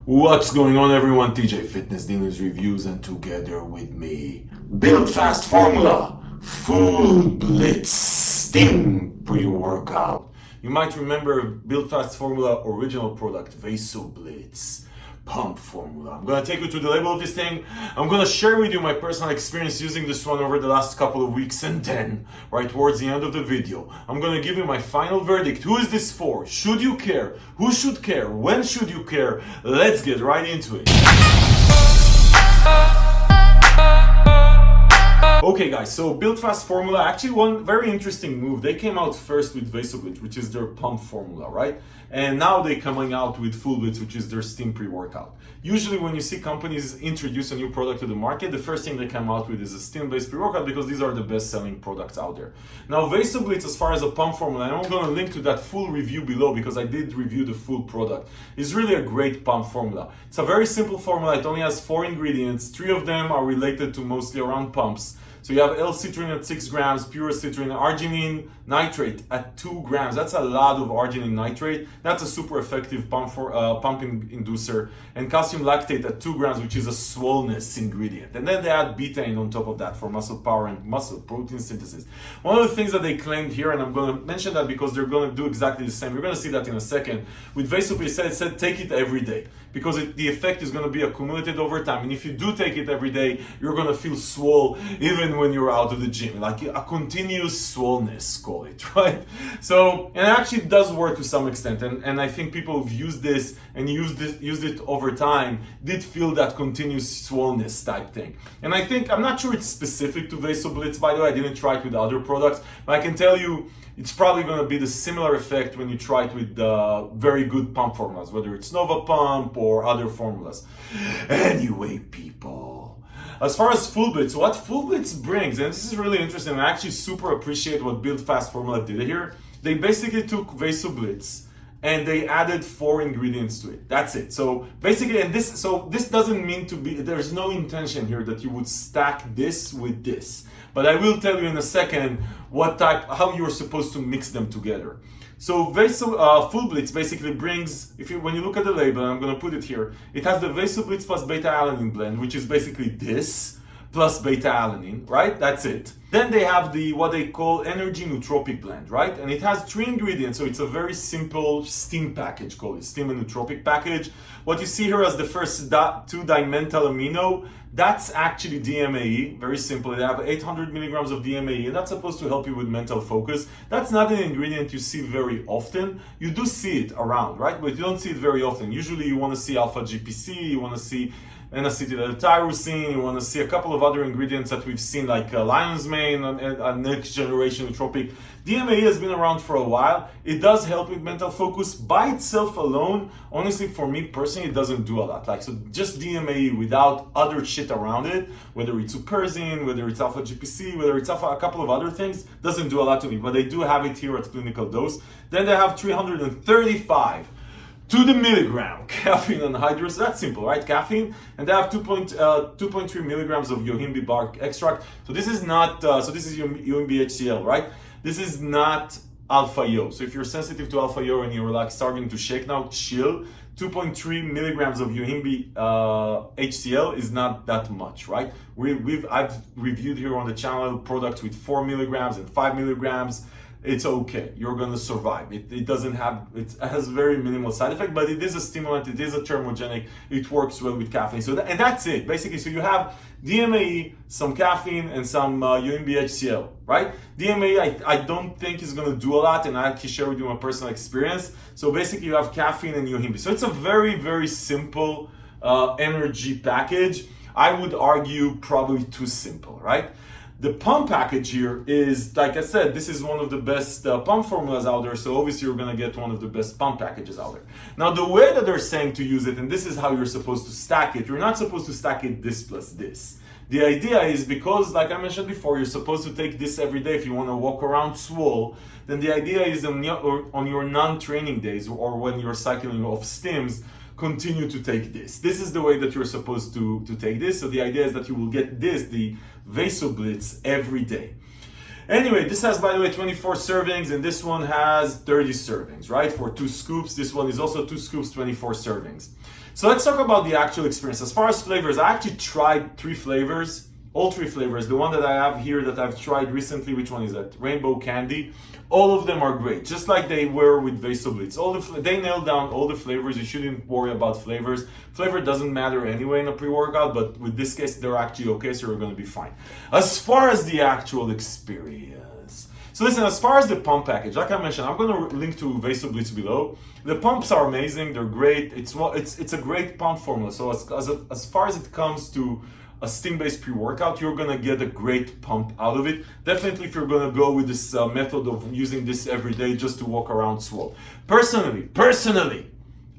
What's going on, everyone? TJ Fitness Dealings Reviews, and together with me, Build Fast Formula, FullBlitz Stim pre-workout. You might remember Build Fast Formula original product, vasoblitz pump formula. I'm gonna take you to the label of this thing. I'm gonna share with you my personal experience using this one over the last couple of weeks, and then, right towards the end of the video, I'm gonna give you my final verdict. Who is this for? Should you care? Who should care? When should you care? Let's get right into it. Okay guys, so Build Fast Formula, actually one very interesting move. They came out first with vasoblitz, which is their pump formula, right? And now they're coming out with FullBlitz, which is their Stim pre-workout. Usually when you see companies introduce a new product to the market, the first thing they come out with is a Stim-based pre-workout because these are the best-selling products out there. Now vasoblitz, as far as a pump formula, and I'm going to link to that full review below because I did review the full product, is really a great pump formula. It's a very simple formula. It only has 4 ingredients. 3 of them are related to mostly around pumps. So you have L-citrine at 6 grams, pure citrine, arginine nitrate at 2 grams. That's a lot of arginine nitrate. That's a super effective pumping inducer. And calcium lactate at 2 grams, which is a swollenness ingredient. And then they add betaine on top of that for muscle power and muscle protein synthesis. One of the things that they claimed here, and I'm going to mention that because they're going to do exactly the same. You're going to see that in a second. With vasoblitz, it said take it every day because the effect is going to be accumulated over time. And if you do take it every day, you're going to feel swole even when you're out of the gym, like a continuous swollenness, call it, right? So, and it actually does work to some extent, and I think people who've used this and used it over time did feel that continuous swollenness type thing. And I think, I'm not sure it's specific to vasoblitz, by the way. I didn't try it with other products, but I can tell you it's probably going to be the similar effect when you try it with very good pump formulas, whether it's Nova Pump or other formulas. Anyway, people, as far as FullBlitz, what FullBlitz brings, and this is really interesting, I actually super appreciate what Build Fast Formula did here. They basically took vasoblitz and they added 4 ingredients to it. That's it. So basically, and this doesn't mean to be, there's no intention here that you would stack this with this. But I will tell you in a second how you're supposed to mix them together. So FullBlitz basically brings, when you look at the label, and I'm going to put it here, it has the vasoblitz plus beta-alanine blend, which is basically this plus beta-alanine, right? That's it. Then they have what they call energy nootropic blend, right? And it has 3 ingredients, so it's a very simple Stim package, called it Stim and nootropic package. What you see here as the first 2-dimethyl amino, that's actually DMAE, very simple. They have 800 milligrams of DMAE, and that's supposed to help you with mental focus. That's not an ingredient you see very often. You do see it around, right? But you don't see it very often. Usually you want to see alpha GPC, you want to see N-acetyl-L-tyrosine, you want to see a couple of other ingredients that we've seen, like lion's mane and a next generation nootropic. DMAE has been around for a while. It does help with mental focus. By itself alone, honestly, for me personally, it doesn't do a lot. Like, so just DMAE without other shit around it, whether it's Superzine, whether it's alpha GPC, whether it's a couple of other things, doesn't do a lot to me. But they do have it here at clinical dose. Then they have 335 to the milligram caffeine anhydrous. That's simple, right? Caffeine, and they have 2.3 milligrams of yohimbe bark extract. So this is not this is yohimbe HCl, right? This is not alpha yo. So if you're sensitive to alpha yo and you're like starting to shake now, chill. 2.3 milligrams of yohimbe HCl is not that much, right? I've reviewed here on the channel products with 4 milligrams and 5 milligrams. It's okay. You're going to survive. It has very minimal side effect, but it is a stimulant. It is a thermogenic. It works well with caffeine. And that's it, basically. So you have DMAE, some caffeine, and some yohimbe HCl, right? DMAE, I don't think is going to do a lot, and I actually share with you my personal experience. So basically, you have caffeine and yohimbe. So it's a very, very simple energy package. I would argue probably too simple, right? The pump package here is, like I said, this is one of the best pump formulas out there, so obviously you're going to get one of the best pump packages out there. Now, the way that they're saying to use it, and this is how you're supposed to stack it, you're not supposed to stack it this plus this. The idea is because, like I mentioned before, you're supposed to take this every day if you want to walk around swole, then the idea is on your non-training days or when you're cycling off stims, continue to take this. This is the way that you're supposed to take this. So the idea is that you will get the vasoblitz every day. Anyway, this has, by the way, 24 servings, and this one has 30 servings, right? For 2 scoops. This one is also 2 scoops, 24 servings. So let's talk about the actual experience. As far as flavors, I actually tried 3 flavors, all 3 flavors. The one that I have here that I've tried recently, which one is that? Rainbow Candy. All of them are great, just like they were with vasoblitz. They nailed down all the flavors. You shouldn't worry about flavors. Flavor doesn't matter anyway in a pre-workout, but with this case, they're actually okay, so you're going to be fine. As far as the actual experience, so listen, as far as the pump package, like I mentioned, I'm going to link to vasoblitz below. The pumps are amazing. They're great. It's a great pump formula. So as far as it comes to a steam-based pre-workout, you're gonna get a great pump out of it. Definitely if you're gonna go with this method of using this every day just to walk around swole. Personally,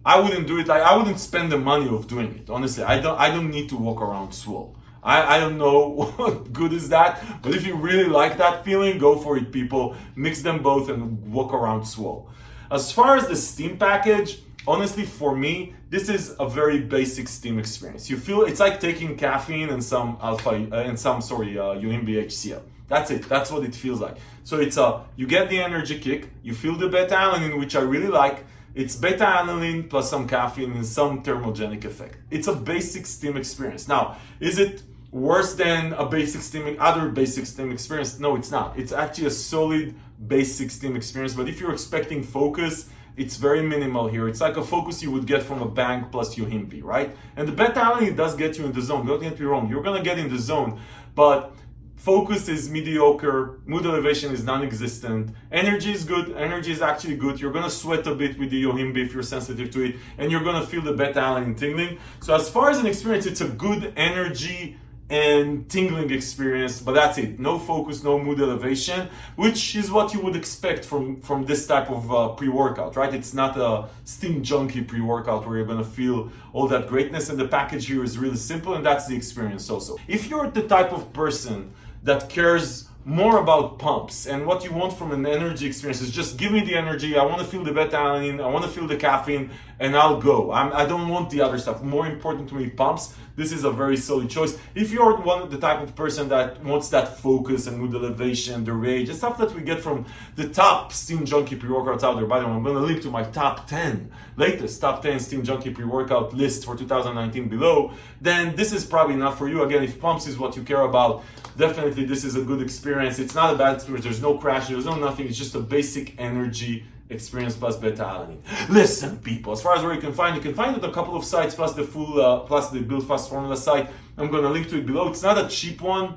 I wouldn't do it. I wouldn't spend the money of doing it. Honestly, I don't need to walk around swole. I don't know what good is that, but if you really like that feeling, go for it, people. Mix them both and walk around swole. As far as the steam package, honestly, for me, this is a very basic steam experience. You feel it's like taking caffeine and some UMB HCl. That's it. That's what it feels like. So it's you get the energy kick. You feel the beta-alanine, which I really like. It's beta-alanine plus some caffeine and some thermogenic effect. It's a basic steam experience. Now, is it worse than a other basic steam experience? No, it's not. It's actually a solid basic steam experience. But if you're expecting focus, it's very minimal here. It's like a focus you would get from a bang plus UMB, right? And the beta-alanine does get you in the zone. Don't get me wrong. You're gonna get in the zone, but focus is mediocre. Mood elevation is non-existent. Energy is good. Energy is actually good. You're gonna sweat a bit with the UMB if you're sensitive to it, and you're gonna feel the beta-alanine tingling. So as far as an experience, it's a good energy and tingling experience, but that's it. No focus, no mood elevation, which is what you would expect from this type of pre-workout, right? It's not a steam junkie pre-workout where you're gonna feel all that greatness, and the package here is really simple, and that's the experience also. If you're the type of person that cares more about pumps and what you want from an energy experience is just give me the energy, I want to feel the beta-alanine, I want to feel the caffeine, and I'll go. I don't want the other stuff. More important to me, pumps. This is a very solid choice. If you're the type of person that wants that focus and mood elevation, the rage, the stuff that we get from the top steam junkie pre-workouts out there. By the way, I'm going to link to my latest top 10 steam junkie pre-workout list for 2019 below. Then this is probably not for you. Again, if pumps is what you care about, definitely this is a good experience. It's not a bad experience. There's no crash. There's no nothing. It's just a basic energy experience plus beta-alanine. Listen, people, as far as where you can find it at a couple of sites plus the plus the Build Fast Formula site. I'm going to link to it below. It's not a cheap one.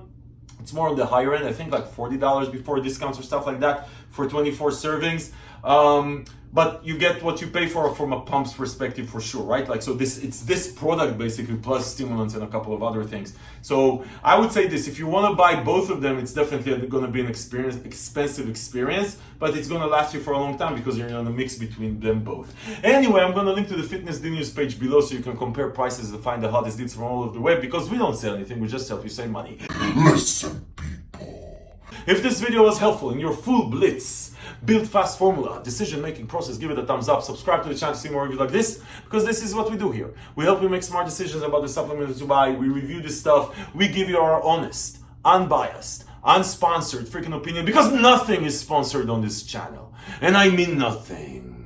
It's more on the higher end. I think like $40 before discounts or stuff like that for 24 servings. But you get what you pay for from a pump's perspective for sure, right? Like, so it's this product basically plus stimulants and a couple of other things. So I would say this, if you want to buy both of them, it's definitely going to be an expensive experience, but it's going to last you for a long time because you're going to mix between them both. Anyway, I'm going to link to the Fitness Deal News page below so you can compare prices and find the hottest deals from all over the web, because we don't sell anything, we just help you save money. Listen, people. If this video was helpful in your FullBlitz build fast formula decision-making process, give it a thumbs up, subscribe to the channel to see more reviews like this, because this is what we do here. We help you make smart decisions about the supplements to buy, we review this stuff, we give you our honest, unbiased, unsponsored freaking opinion, because nothing is sponsored on this channel. And I mean nothing.